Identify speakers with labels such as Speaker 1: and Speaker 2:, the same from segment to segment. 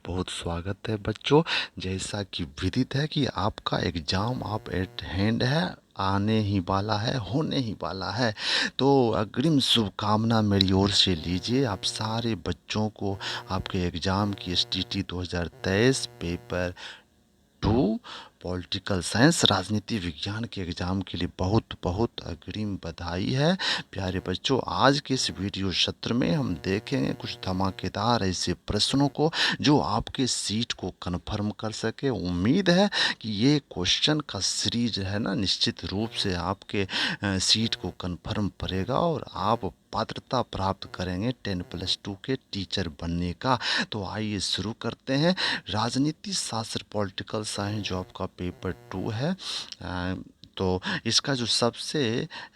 Speaker 1: बहुत स्वागत है बच्चों। जैसा कि विदित है कि आपका एग्ज़ाम आप एट हैंड है, आने ही वाला है, होने ही वाला है। तो अग्रिम शुभकामना मेरी ओर से लीजिए आप सारे बच्चों को। आपके एग्ज़ाम की STT 2023 पेपर 2 पॉलिटिकल साइंस राजनीति विज्ञान के एग्ज़ाम के लिए बहुत बहुत अग्रिम बधाई है। प्यारे बच्चों, आज के इस वीडियो सत्र में हम देखेंगे कुछ धमाकेदार ऐसे प्रश्नों को जो आपके सीट को कन्फर्म कर सके। उम्मीद है कि ये क्वेश्चन का सीरीज है ना, निश्चित रूप से आपके सीट को कन्फर्म करेगा और आप पात्रता प्राप्त करेंगे 10+2 के टीचर बनने का। तो आइए शुरू करते हैं। राजनीति शास्त्र पॉलिटिकल साइंस जो आपका पेपर 2 है, तो इसका जो सबसे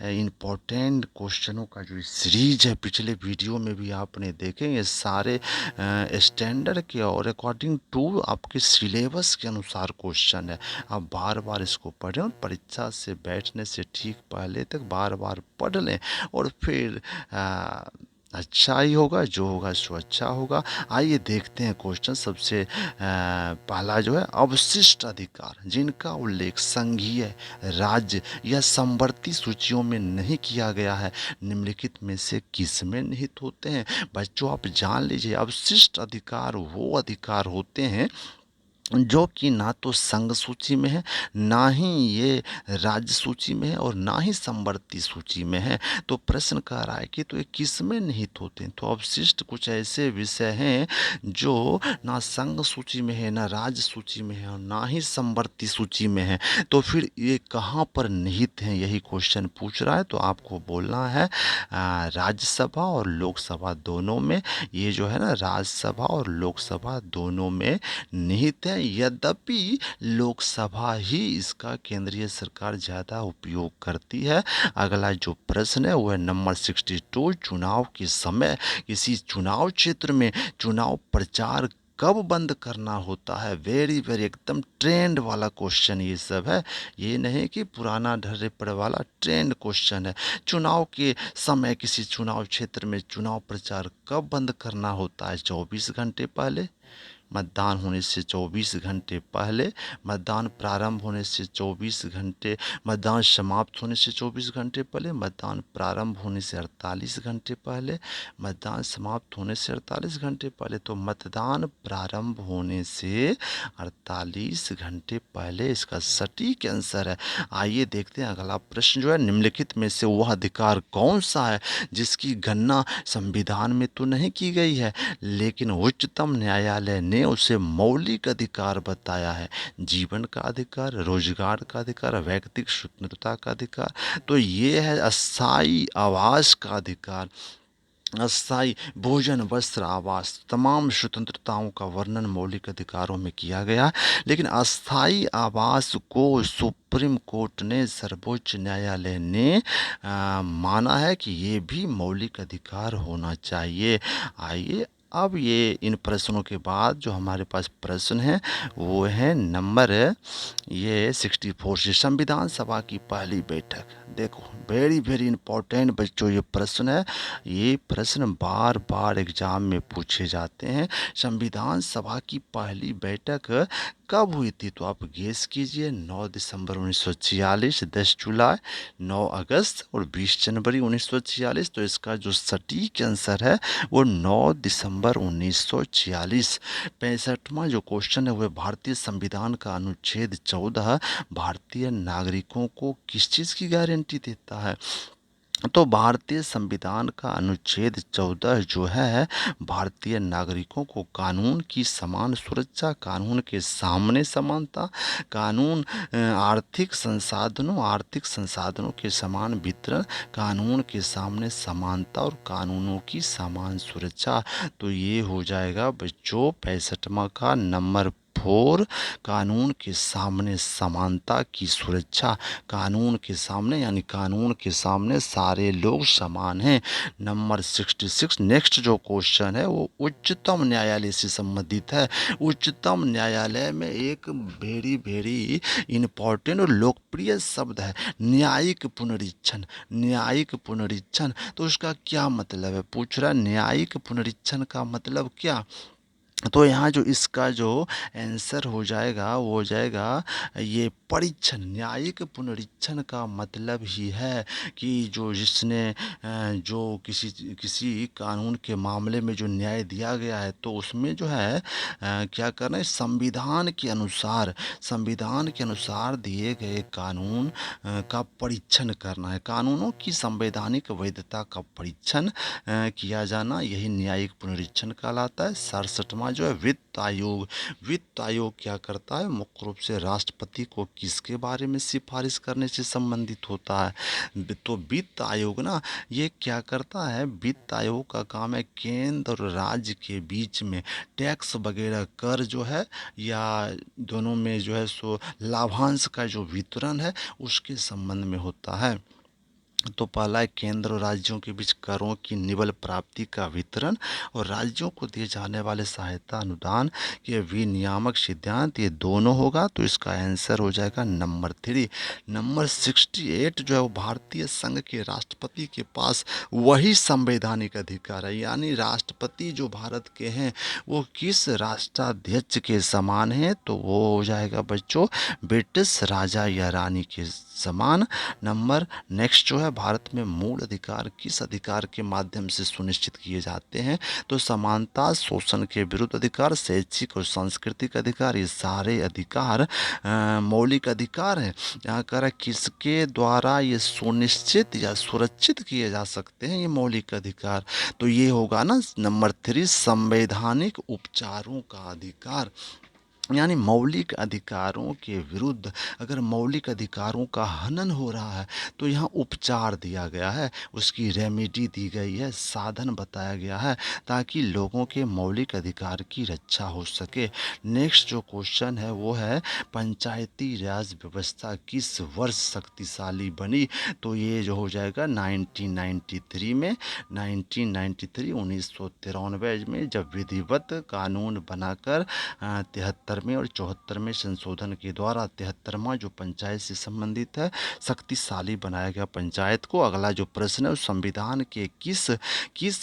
Speaker 1: इम्पोर्टेंट क्वेश्चनों का जो सीरीज है, पिछले वीडियो में भी आपने देखे, ये सारे स्टैंडर्ड के और अकॉर्डिंग टू आपके सिलेबस के अनुसार क्वेश्चन है। आप बार बार इसको पढ़ें और परीक्षा से बैठने से ठीक पहले तक बार बार पढ़ लें और फिर अच्छा ही होगा, जो होगा सो अच्छा होगा। आइए देखते हैं क्वेश्चन। सबसे पहला जो है, अवशिष्ट अधिकार जिनका उल्लेख संघीय, राज्य या समवर्ती सूचियों में नहीं किया गया है, निम्नलिखित में से किस में निहित होते हैं। बच्चों आप जान लीजिए, अवशिष्ट अधिकार वो अधिकार होते हैं जो कि ना तो संघ सूची में है, ना ही ये राज्य सूची में है और ना ही समवर्ती सूची में है। तो प्रश्न कह रहा है कि तो ये किस में निहित होते हैं। तो अवशिष्ट कुछ ऐसे विषय हैं जो ना संघ सूची में है, ना राज्य सूची में है और ना ही समवर्ती सूची में है। तो फिर ये कहाँ पर निहित हैं, यही क्वेश्चन पूछ रहा है। तो आपको बोलना है राज्यसभा और लोकसभा दोनों में। ये जो है ना, राज्यसभा और लोकसभा दोनों में निहित है। यद्यपि लोकसभा ही इसका केंद्रीय सरकार ज़्यादा उपयोग करती है। अगला जो प्रश्न है वो है नंबर 62। चुनाव के समय किसी चुनाव क्षेत्र में चुनाव प्रचार कब बंद करना होता है। वेरी वेरी एकदम ट्रेंड वाला क्वेश्चन ये सब है, ये नहीं कि पुराना ढर्रे पड़े वाला, ट्रेंड क्वेश्चन है। चुनाव के समय किसी चुनाव क्षेत्र में चुनाव प्रचार कब बंद करना होता है। 24 घंटे पहले, मतदान होने से 24 घंटे पहले, मतदान प्रारंभ होने से 24 घंटे, मतदान समाप्त होने से 24 घंटे पहले, मतदान प्रारंभ होने से 48 घंटे पहले, मतदान समाप्त होने से 48 घंटे पहले। तो मतदान प्रारंभ होने से 48 घंटे पहले इसका सटीक आंसर है। आइए देखते हैं अगला प्रश्न जो है, निम्नलिखित में से वह अधिकार कौन सा है जिसकी गणना संविधान में तो नहीं की गई है लेकिन उच्चतम न्यायालय ने उसे मौलिक अधिकार बताया है। जीवन का अधिकार, रोजगार का अधिकार, व्यक्तिगत स्वतंत्रता का अधिकार। तो ये है अस्थाई आवास का अधिकार। अस्थाई भोजन, वस्त्र, आवास, तमाम स्वतंत्रताओं का वर्णन मौलिक अधिकारों में किया गया। लेकिन अस्थाई आवास को सुप्रीम कोर्ट ने, सर्वोच्च न्यायालय ने माना है कि ये भी मौलिक अधिकार होना चाहिए। आइए अब ये इन प्रश्नों के बाद जो हमारे पास प्रश्न है वो है नंबर ये 64 से, संविधान सभा की पहली बैठक। देखो वेरी वेरी इंपॉर्टेंट बच्चों ये प्रश्न है। ये प्रश्न बार बार एग्जाम में पूछे जाते हैं। संविधान सभा की पहली बैठक कब हुई थी। तो आप गेस कीजिए। 9 दिसंबर 1946, 10 जुलाई, 9 अगस्त और 20 जनवरी 1946। तो इसका जो सटीक आंसर है वो 9 दिसंबर 1946। 65वां जो क्वेश्चन है वह भारतीय संविधान का अनुच्छेद 14 भारतीय नागरिकों को किस चीज़ की गारंटी देता है। तो भारतीय संविधान का अनुच्छेद 14 जो है भारतीय नागरिकों को कानून की समान सुरक्षा, कानून के सामने समानता, कानून आर्थिक संसाधनों के समान वितरण, कानून के सामने समानता और कानूनों की समान सुरक्षा। तो ये हो जाएगा बच्चों 65वां का नंबर 4, कानून के सामने समानता की सुरक्षा। कानून के सामने यानी कानून के सामने सारे लोग समान हैं। नंबर 66 नेक्स्ट जो क्वेश्चन है वो उच्चतम न्यायालय से संबंधित है। उच्चतम न्यायालय में एक वेरी वेरी इम्पोर्टेंट और लोकप्रिय शब्द है न्यायिक पुनरीक्षण। न्यायिक पुनरीक्षण तो उसका क्या मतलब है, पूछ रहा है न्यायिक पुनरीक्षण का मतलब क्या। तो यहाँ जो इसका जो आंसर हो जाएगा वो हो जाएगा ये परीक्षण। न्यायिक पुनरीक्षण का मतलब ही है कि जो जिसने जो किसी किसी कानून के मामले में जो न्याय दिया गया है तो उसमें जो है क्या करना है, संविधान के अनुसार दिए गए कानून का परीक्षण करना है। कानूनों की संवैधानिक वैधता का परीक्षण किया जाना, यही न्यायिक पुनरीक्षण कहलाता है। 67वां जो है वित्त आयोग क्या करता है, मुख्य रूप से राष्ट्रपति को किसके बारे में सिफारिश करने से संबंधित होता है। तो वित्त आयोग ना ये क्या करता है, वित्त आयोग का काम है केंद्र और राज्य के बीच में टैक्स वगैरह कर जो है या दोनों में जो है सो लाभांश का जो वितरण है उसके संबंध में होता है। तो पहला है केंद्र और राज्यों के बीच करों की निवल प्राप्ति का वितरण और राज्यों को दिए जाने वाले सहायता अनुदान के विनियामक सिद्धांत, ये दोनों होगा। तो इसका आंसर हो जाएगा नंबर 3। नंबर 68 जो है वो भारतीय संघ के राष्ट्रपति के पास वही संवैधानिक अधिकार है, यानी राष्ट्रपति जो भारत के हैं वो किस राष्ट्राध्यक्ष के समान है, तो वो हो जाएगा बच्चों ब्रिटिश राजा या रानी के समान। नंबर नेक्स्ट जो है, भारत में मूल अधिकार किस अधिकार के माध्यम से सुनिश्चित किए जाते हैं, तो समानता, शोषण के विरुद्ध अधिकार, शैक्षिक और सांस्कृतिक अधिकार, ये सारे अधिकार मौलिक अधिकार हैं। यहाँ कह रहा है किसके द्वारा ये सुनिश्चित या सुरक्षित किए जा सकते हैं ये मौलिक अधिकार, तो ये होगा ना नंबर 3 संवैधानिक उपचारों का अधिकार। यानी मौलिक अधिकारों के विरुद्ध अगर मौलिक अधिकारों का हनन हो रहा है तो यहाँ उपचार दिया गया है, उसकी रेमेडी दी गई है, साधन बताया गया है ताकि लोगों के मौलिक अधिकार की रक्षा हो सके। नेक्स्ट जो क्वेश्चन है वो है पंचायती राज व्यवस्था किस वर्ष शक्तिशाली बनी, तो ये जो हो जाएगा 1993 में। 1993 में जब विधिवत कानून बनाकर 73वें और 74वें संशोधन के द्वारा 73वां जो पंचायत से संबंधित है शक्तिशाली बनाया गया पंचायत को। अगला जो प्रश्न है उस संविधान के किस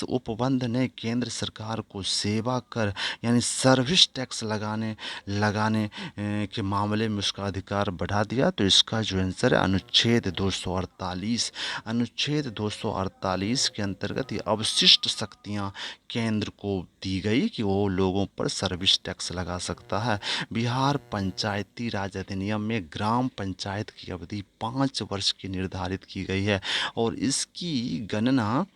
Speaker 1: उपबंध ने केंद्र सरकार को सेवा कर यानी सर्विस टैक्स लगाने लगाने के मामले में उसका अधिकार बढ़ा दिया, तो इसका जो आंसर है अनुच्छेद 248। अनुच्छेद 248 के अंतर्गत ये अवशिष्ट शक्तियां केंद्र को दी गई कि वो लोगों पर सर्विस टैक्स लगा सकता है। बिहार पंचायती राज अधिनियम में ग्राम पंचायत की अवधि 5 वर्ष की निर्धारित की गई है और इसकी गणना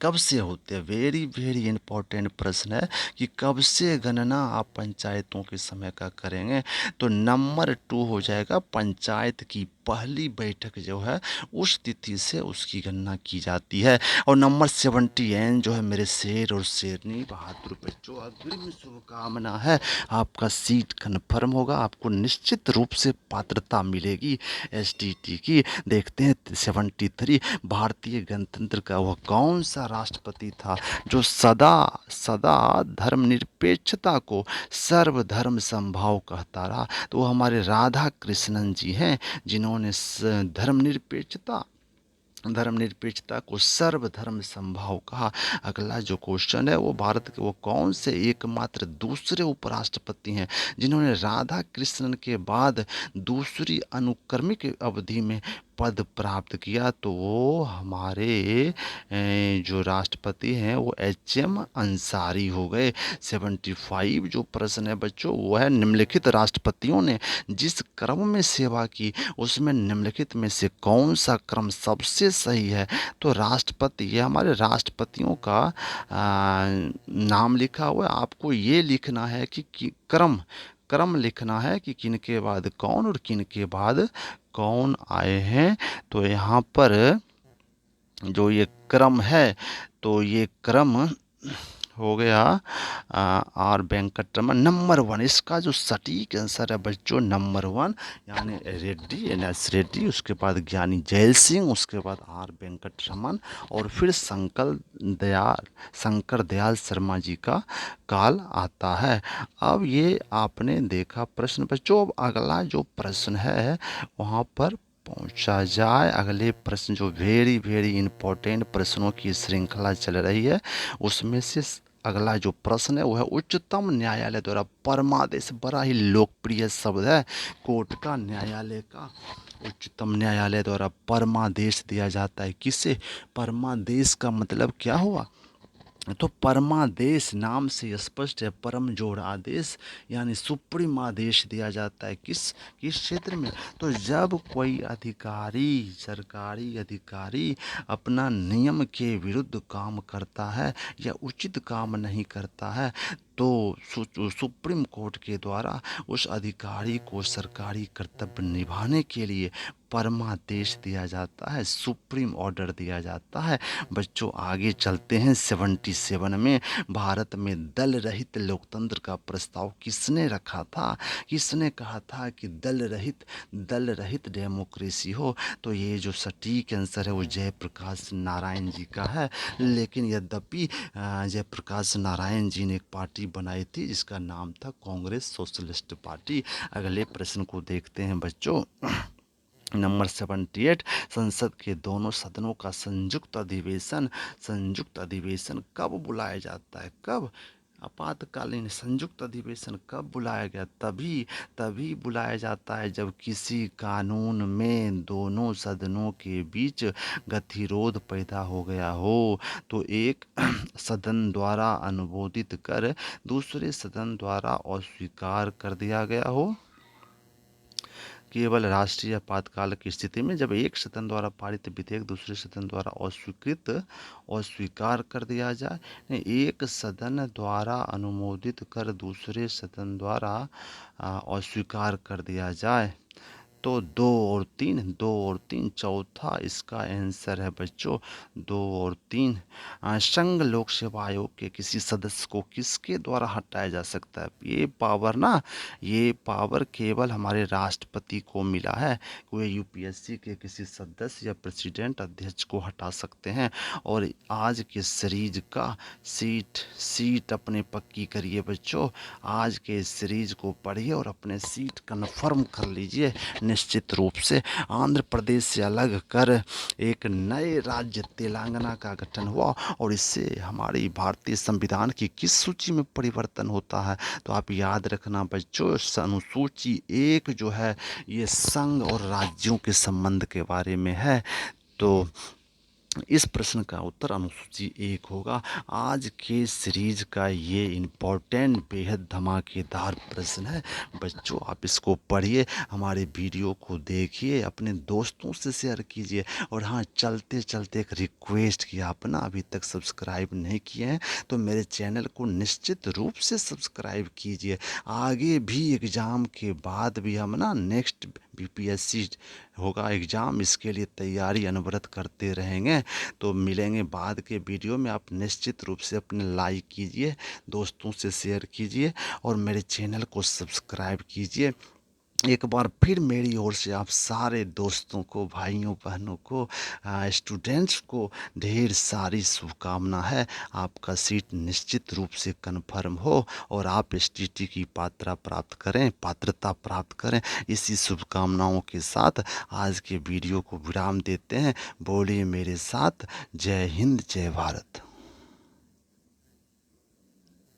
Speaker 1: कब से होते हैं, वेरी वेरी इंपॉर्टेंट प्रश्न है कि कब से गणना आप पंचायतों के समय का करेंगे, तो नंबर 2 हो जाएगा पंचायत की पहली बैठक जो है उस तिथि से उसकी गणना की जाती है। और नंबर 70 जो है मेरे शेर और शेरनी बहादुर बच्चों, अग्रिम शुभकामना है, आपका सीट कन्फर्म होगा, आपको निश्चित रूप से पात्रता मिलेगी एसटीटी की। देखते हैं 73 भारतीय गणतंत्र का वह कौन सा राष्ट्रपति था जो सदा सदा धर्मनिरपेक्षता को सर्वधर्म समभाव कहता रहा, तो वो हमारे राधा कृष्णन जी हैं जिन्होंने धर्मनिरपेक्षता को सर्वधर्म समभाव कहा। अगला जो क्वेश्चन है वो भारत के वो कौन से एकमात्र दूसरे उपराष्ट्रपति हैं जिन्होंने राधा कृष्णन के बाद दूसरी अनुक्रमिक अवधि में पद प्राप्त किया, तो वो हमारे जो राष्ट्रपति हैं वो एच.एम. अंसारी हो गए। 75 जो प्रश्न है बच्चों वो है निम्नलिखित राष्ट्रपतियों ने जिस क्रम में सेवा की उसमें निम्नलिखित में से कौन सा क्रम सबसे सही है, तो राष्ट्रपति, ये हमारे राष्ट्रपतियों का नाम लिखा हुआ है, आपको ये लिखना है कि क्रम लिखना है कि किन के बाद कौन और किन के बाद कौन आए हैं। तो यहाँ पर जो ये क्रम है तो ये क्रम हो गया आर वेंकटरमन नंबर 1। इसका जो सटीक आंसर है बच्चों नंबर 1 यानी रेड्डी एन.एस. रेड्डी, उसके बाद ज्ञानी जैल सिंह, उसके बाद आर वेंकटरमन और फिर शंकर दयाल शर्मा जी का काल आता है। अब ये आपने देखा प्रश्न बच्चों। अब अगला जो प्रश्न है वहाँ पर पहुंचा जाए। अगले प्रश्न जो वेरी वेरी इंपॉर्टेंट प्रश्नों की श्रृंखला चल रही है उसमें से अगला जो प्रश्न है वो है उच्चतम न्यायालय द्वारा परमादेश, बड़ा ही लोकप्रिय शब्द है। कोर्ट का, न्यायालय का, उच्चतम न्यायालय द्वारा परमादेश दिया जाता है किसे? परमादेश का मतलब क्या हुआ? तो परमादेश नाम से स्पष्ट है, परम जोड़ आदेश यानी सुप्रीम आदेश दिया जाता है किस किस क्षेत्र में? तो जब कोई अधिकारी, सरकारी अधिकारी अपना नियम के विरुद्ध काम करता है या उचित काम नहीं करता है, तो सुप्रीम कोर्ट के द्वारा उस अधिकारी को सरकारी कर्तव्य निभाने के लिए परमादेश दिया जाता है, सुप्रीम ऑर्डर दिया जाता है। बच्चों आगे चलते हैं 77 में। भारत में दल रहित लोकतंत्र का प्रस्ताव किसने रखा था? किसने कहा था कि दल रहित डेमोक्रेसी हो? तो ये जो सटीक आंसर है वो जयप्रकाश नारायण जी का है। लेकिन यद्यपि जयप्रकाश नारायण जी ने एक पार्टी बनाई थी जिसका नाम था कांग्रेस सोशलिस्ट पार्टी। अगले प्रश्न को देखते हैं बच्चों। नंबर 78, संसद के दोनों सदनों का संयुक्त अधिवेशन कब बुलाया जाता है? कब? आपातकालीन संयुक्त अधिवेशन कब बुलाया गया? तभी तभी बुलाया जाता है जब किसी कानून में दोनों सदनों के बीच गतिरोध पैदा हो गया हो, तो एक सदन द्वारा अनुमोदित कर दूसरे सदन द्वारा अस्वीकार कर दिया गया हो। केवल राष्ट्रीय आपातकाल की स्थिति में जब एक सदन द्वारा पारित विधेयक दूसरे सदन द्वारा अस्वीकार कर दिया जाए, एक सदन द्वारा अनुमोदित कर दूसरे सदन द्वारा अस्वीकार कर दिया जाए, तो 2 और 3 चौथा इसका आंसर है बच्चों 2 और 3। संघ लोक सेवा आयोग के किसी सदस्य को किसके द्वारा हटाया जा सकता है? ये पावर केवल हमारे राष्ट्रपति को मिला है। वे यूपीएससी के किसी सदस्य या प्रेसिडेंट अध्यक्ष को हटा सकते हैं। और आज के सीरीज का सीट अपने पक्की करिए बच्चों। आज के सीरीज को पढ़िए और अपने सीट कन्फर्म कर लीजिए। निश्चित रूप से आंध्र प्रदेश से अलग कर एक नए राज्य तेलंगाना का गठन हुआ और इससे हमारी भारतीय संविधान की किस सूची में परिवर्तन होता है? तो आप याद रखना बच्चों, अनुसूची 1 जो है ये संघ और राज्यों के संबंध के बारे में है। तो इस प्रश्न का उत्तर अनुसूची 1 होगा। आज के सीरीज का ये इम्पोर्टेंट बेहद धमाकेदार प्रश्न है बच्चों, आप इसको पढ़िए, हमारे वीडियो को देखिए, अपने दोस्तों से शेयर कीजिए। और हाँ, चलते चलते एक रिक्वेस्ट कि आप ना अभी तक सब्सक्राइब नहीं किए हैं तो मेरे चैनल को निश्चित रूप से सब्सक्राइब कीजिए। आगे भी एग्ज़ाम के बाद भी हम ना नेक्स्ट बीपीएससी होगा एग्ज़ाम, इसके लिए तैयारी अनवरत करते रहेंगे। तो मिलेंगे बाद के वीडियो में। आप निश्चित रूप से अपने लाइक कीजिए, दोस्तों से शेयर कीजिए और मेरे चैनल को सब्सक्राइब कीजिए। एक बार फिर मेरी ओर से आप सारे दोस्तों को, भाइयों बहनों को, स्टूडेंट्स को ढेर सारी शुभकामना है। आपका सीट निश्चित रूप से कन्फर्म हो और आप एसटीटी की पात्रता प्राप्त करें। इसी शुभकामनाओं के साथ आज के वीडियो को विराम देते हैं। बोलिए मेरे साथ, जय हिंद जय भारत।